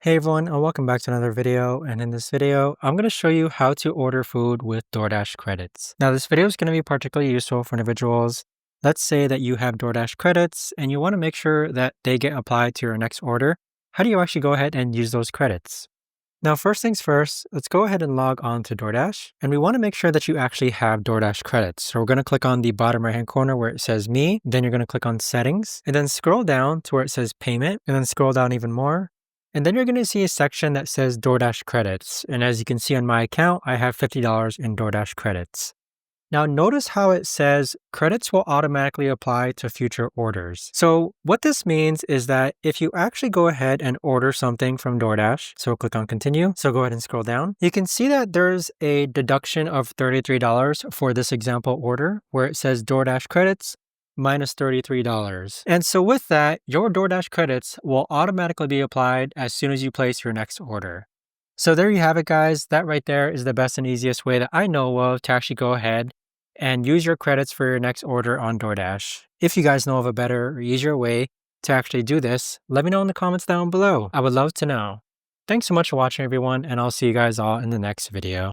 Hey everyone, and welcome back to another video. And in this video, I'm going to show you how to order food with DoorDash credits. Now, this video is going to be particularly useful for individuals. Let's say that you have DoorDash credits and you want to make sure that they get applied to your next order. How do you actually go ahead and use those credits? Now, first things first, let's go ahead and log on to DoorDash. And we want to make sure that you actually have DoorDash credits. So we're going to click on the bottom right hand corner where it says Me. Then you're going to click on Settings and then scroll down to where it says Payment and then scroll down even more. And then you're going to see a section that says DoorDash credits. And as you can see on my account, I have $50 in DoorDash credits. Now notice how it says credits will automatically apply to future orders. So what this means is that if you actually go ahead and order something from DoorDash, so click on continue, so go ahead and scroll down, you can see that there's a deduction of $33 for this example order where it says DoorDash credits minus $33. And so with that, your DoorDash credits will automatically be applied as soon as you place your next order. So there you have it, guys. That right there is the best and easiest way that I know of to actually go ahead and use your credits for your next order on DoorDash. If you guys know of a better or easier way to actually do this, let me know in the comments down below. I would love to know. Thanks so much for watching, everyone, and I'll see you guys all in the next video.